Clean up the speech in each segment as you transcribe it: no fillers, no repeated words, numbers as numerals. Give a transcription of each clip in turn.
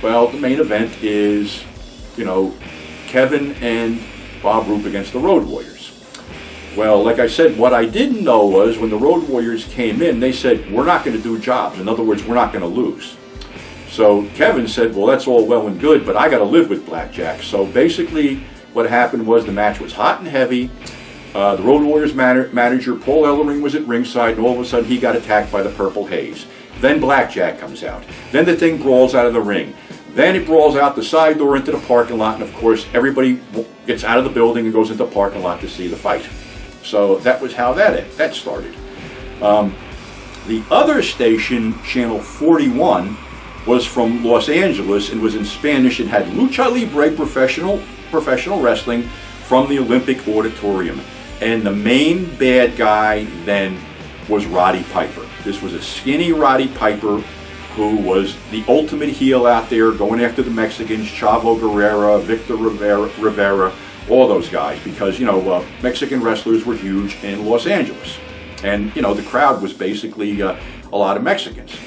Well, the main event is, Kevin and Bob Roop against the Road Warriors. Well, like I said, what I didn't know was when the Road Warriors came in, they said, we're not going to do jobs. In other words, we're not going to lose. So Kevin said, well, that's all well and good, but I got to live with Blackjack. So basically what happened was the match was hot and heavy. The Road Warriors manager, Paul Ellering, was at ringside, and all of a sudden he got attacked by the Purple Haze. Then Blackjack comes out. Then the thing brawls out of the ring. Then it brawls out the side door into the parking lot, and of course everybody gets out of the building and goes into the parking lot to see the fight. So that was how that started. The other station, Channel 41, was from Los Angeles and was in Spanish and had Lucha Libre professional wrestling from the Olympic Auditorium. And the main bad guy then was Roddy Piper. This was a skinny Roddy Piper who was the ultimate heel out there, going after the Mexicans, Chavo Guerrero, Victor Rivera, all those guys, because, Mexican wrestlers were huge in Los Angeles. And, the crowd was basically a lot of Mexicans.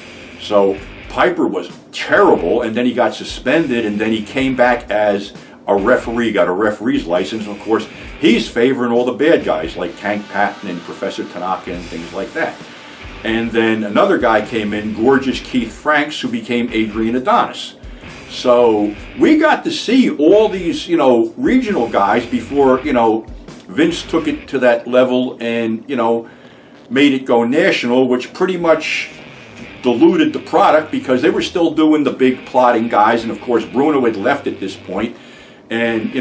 So Piper was terrible, and then he got suspended, and then he came back as a referee, got a referee's license. Of course, he's favoring all the bad guys like Tank Patton and Professor Tanaka and things like that. And then another guy came in, Gorgeous Keith Franks, who became Adrian Adonis. So we got to see all these, regional guys before, Vince took it to that level and, made it go national, which pretty much diluted the product because they were still doing the big plotting guys. And of course, Bruno had left at this point. And,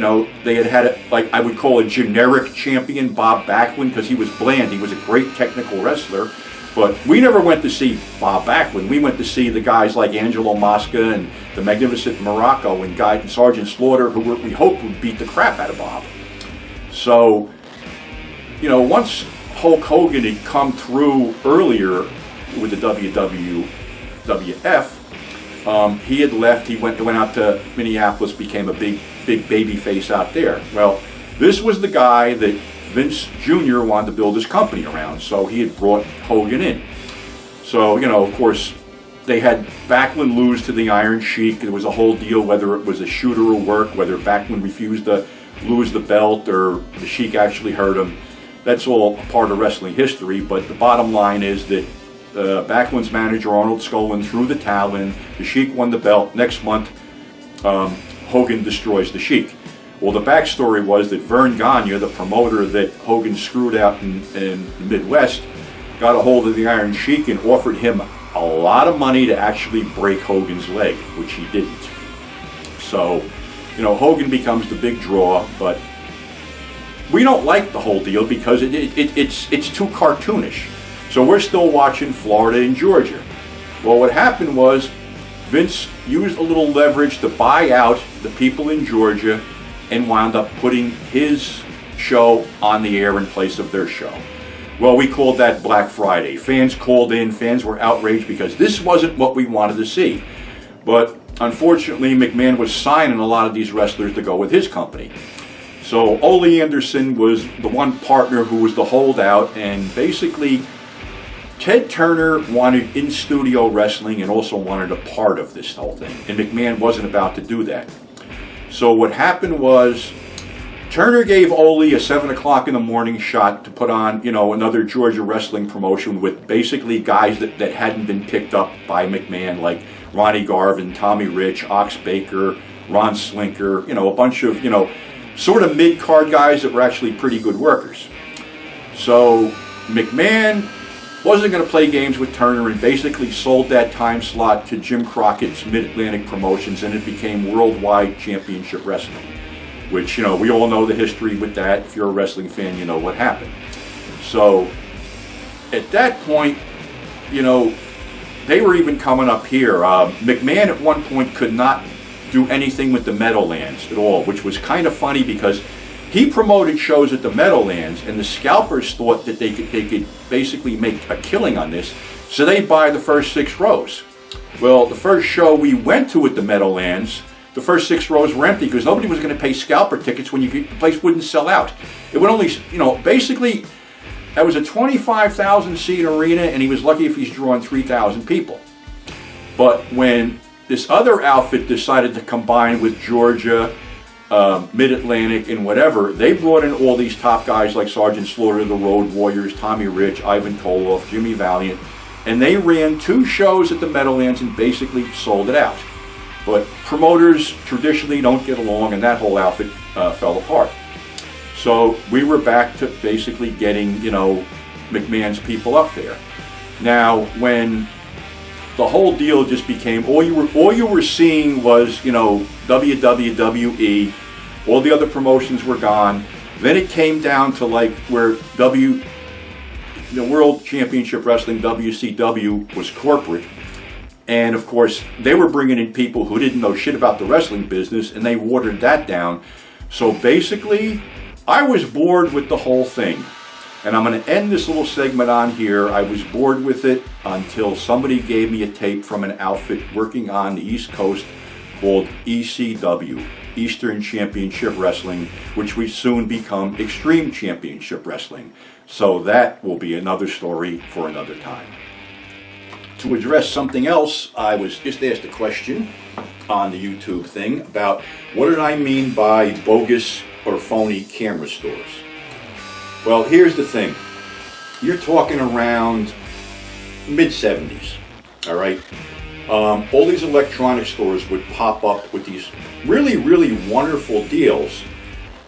they had like I would call a generic champion, Bob Backlund, because he was bland. He was a great technical wrestler. But we never went to see Bob Backlund. We went to see the guys like Angelo Mosca and the Magnificent Morocco and Sergeant Slaughter, who we hoped would beat the crap out of Bob. So, once Hulk Hogan had come through earlier with the WWF, he had left. He went out to Minneapolis, became a big baby face out there. Well, this was the guy that Vince Jr. wanted to build his company around, so he had brought Hogan in. So, of course, they had Backlund lose to the Iron Sheik. There was a whole deal whether it was a shoot or a work, whether Backlund refused to lose the belt or the Sheik actually hurt him. That's all part of wrestling history, but the bottom line is that Backlund's manager, Arnold Skaaland, threw the towel in. The Sheik won the belt. Next month, Hogan destroys the Sheik. Well, the backstory was that Vern Gagne, the promoter that Hogan screwed out in the Midwest, got a hold of the Iron Sheik and offered him a lot of money to actually break Hogan's leg, which he didn't. So, Hogan becomes the big draw, but we don't like the whole deal because it's too cartoonish. So we're still watching Florida and Georgia. Well, what happened was Vince used a little leverage to buy out the people in Georgia and wound up putting his show on the air in place of their show. Well, we called that Black Friday. Fans called in, fans were outraged because this wasn't what we wanted to see. But unfortunately, McMahon was signing a lot of these wrestlers to go with his company. So Ole Anderson was the one partner who was the holdout, and basically Ted Turner wanted in-studio wrestling and also wanted a part of this whole thing, and McMahon wasn't about to do that. So what happened was Turner gave Ole a 7 o'clock in the morning shot to put on, another Georgia wrestling promotion with basically guys that hadn't been picked up by McMahon, like Ronnie Garvin, Tommy Rich, Ox Baker, Ron Slinker, a bunch of, sort of mid-card guys that were actually pretty good workers. So McMahon wasn't going to play games with Turner and basically sold that time slot to Jim Crockett's Mid-Atlantic Promotions, and it became Worldwide Championship Wrestling, which, we all know the history with that. If you're a wrestling fan, you know what happened. So at that point, they were even coming up here. McMahon at one point could not do anything with the Meadowlands at all, which was kind of funny because he promoted shows at the Meadowlands, and the scalpers thought that they could basically make a killing on this, so they buy the first 6 rows. Well, the first show we went to at the Meadowlands, the first 6 rows were empty because nobody was going to pay scalper tickets when the place wouldn't sell out. It would only, basically, that was a 25,000 seat arena, and he was lucky if he's drawing 3,000 people. But when this other outfit decided to combine with Georgia, Mid-Atlantic, and whatever. They brought in all these top guys like Sergeant Slaughter, the Road Warriors, Tommy Rich, Ivan Koloff, Jimmy Valiant, and they ran 2 shows at the Meadowlands and basically sold it out. But promoters traditionally don't get along, and that whole outfit fell apart. So we were back to basically getting, you know, McMahon's people up there. Now, when the whole deal just became, all you were seeing was, you know, WWE, all the other promotions were gone. Then it came down to like where the World Championship Wrestling, WCW, was corporate. And of course, they were bringing in people who didn't know shit about the wrestling business, and they watered that down. So basically, I was bored with the whole thing. And I'm going to end this little segment on here. I was bored with it until somebody gave me a tape from an outfit working on the East Coast called ECW, Eastern Championship Wrestling, which would soon become Extreme Championship Wrestling. So that will be another story for another time. To address something else, I was just asked a question on the YouTube thing about what did I mean by bogus or phony camera stores. Well, here's the thing. You're talking around mid-70s, all right? All these electronic stores would pop up with these really, really wonderful deals.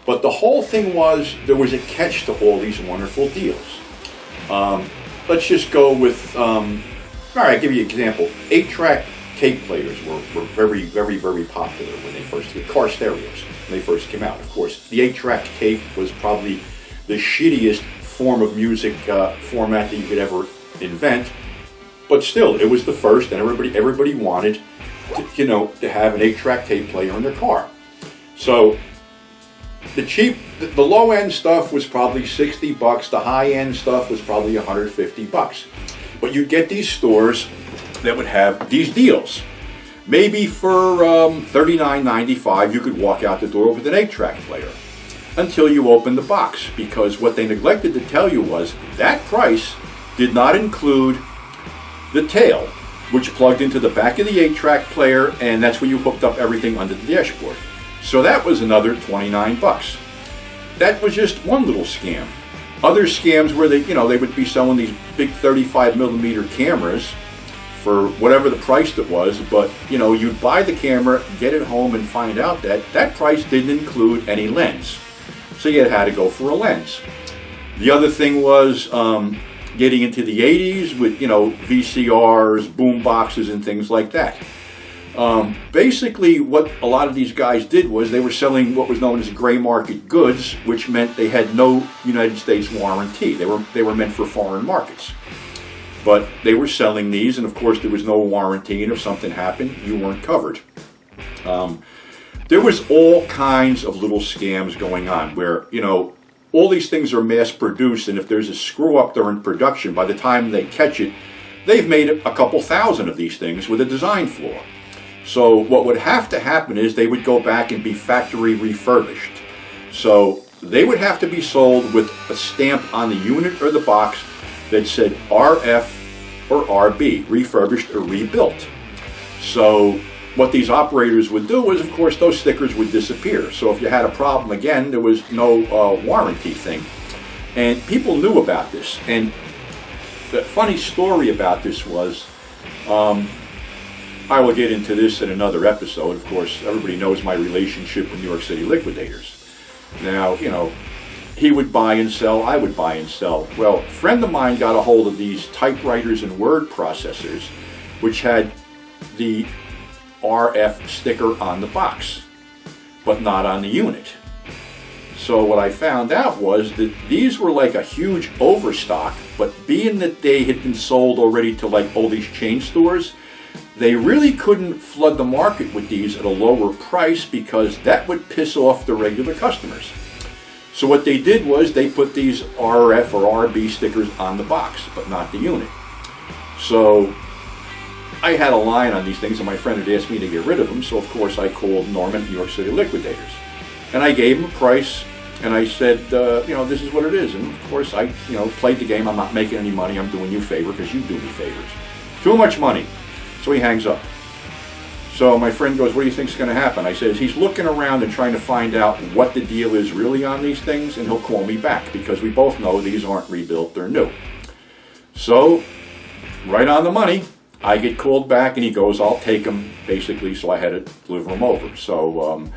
But the whole thing was there was a catch to all these wonderful deals. Let's just go with, all right, I'll give you an example. 8-track tape players were very, very, very popular when they first came, car stereos, when they first came out. Of course, the 8-track tape was probably the shittiest form of music format that you could ever invent, but still, it was the first, and everybody wanted to, you know, to have an 8-track tape player in their car. So the low-end stuff was probably $60. The high-end stuff was probably $150. But you'd get these stores that would have these deals. Maybe for $39.95, you could walk out the door with an 8-track player. Until you open the box, because what they neglected to tell you was that price did not include the tail, which plugged into the back of the 8-track player, and that's where you hooked up everything under the dashboard. So that was another $29. That was just one little scam. Other scams where they would be selling these big 35mm cameras for whatever the price that was, but you'd buy the camera, get it home, and find out that that price didn't include any lens. So you had to go for a lens. The other thing was getting into the 80s with, VCRs, boom boxes, and things like that. Basically, what a lot of these guys did was they were selling what was known as gray market goods, which meant they had no United States warranty. They were meant for foreign markets. But they were selling these, and of course there was no warranty, and if something happened, you weren't covered. There was all kinds of little scams going on where, all these things are mass produced, and if there's a screw up during production, by the time they catch it, they've made a couple thousand of these things with a design flaw. So what would have to happen is they would go back and be factory refurbished. So they would have to be sold with a stamp on the unit or the box that said RF or RB, refurbished or rebuilt. So what these operators would do was, of course, those stickers would disappear. So if you had a problem again, there was no warranty thing. And people knew about this. And the funny story about this was, I will get into this in another episode. Of course, everybody knows my relationship with New York City Liquidators. Now, he would buy and sell, I would buy and sell. Well, a friend of mine got a hold of these typewriters and word processors, which had the RF sticker on the box, but not on the unit. So what I found out was that these were like a huge overstock, but being that they had been sold already to like all these chain stores, they really couldn't flood the market with these at a lower price because that would piss off the regular customers. So what they did was they put these RF or RB stickers on the box, but not the unit. So I had a line on these things, and my friend had asked me to get rid of them, so of course I called Norman, New York City Liquidators. And I gave him a price, and I said, this is what it is. And of course I, played the game. I'm not making any money. I'm doing you a favor because you do me favors. Too much money. So he hangs up. So my friend goes, what do you think's going to happen? I says, he's looking around and trying to find out what the deal is really on these things, and he'll call me back, because we both know these aren't rebuilt, they're new. So, right on the money, I get called back, and he goes, I'll take them, basically, so I had to deliver them over. So,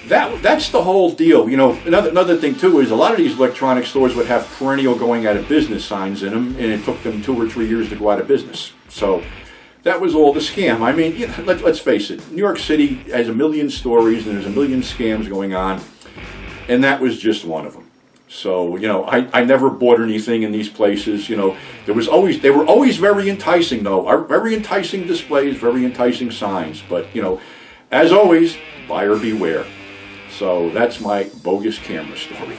that's the whole deal. You know, another thing, too, is a lot of these electronic stores would have perennial going out of business signs in them, and it took them 2 or 3 years to go out of business. So, that was all the scam. I mean, let's face it, New York City has a million stories and there's a million scams going on, and that was just one of them. So, you know, I never bought anything in these places. You know, they were always very enticing, though. Very enticing displays, very enticing signs. But, you know, as always, buyer beware. So that's my bogus camera story.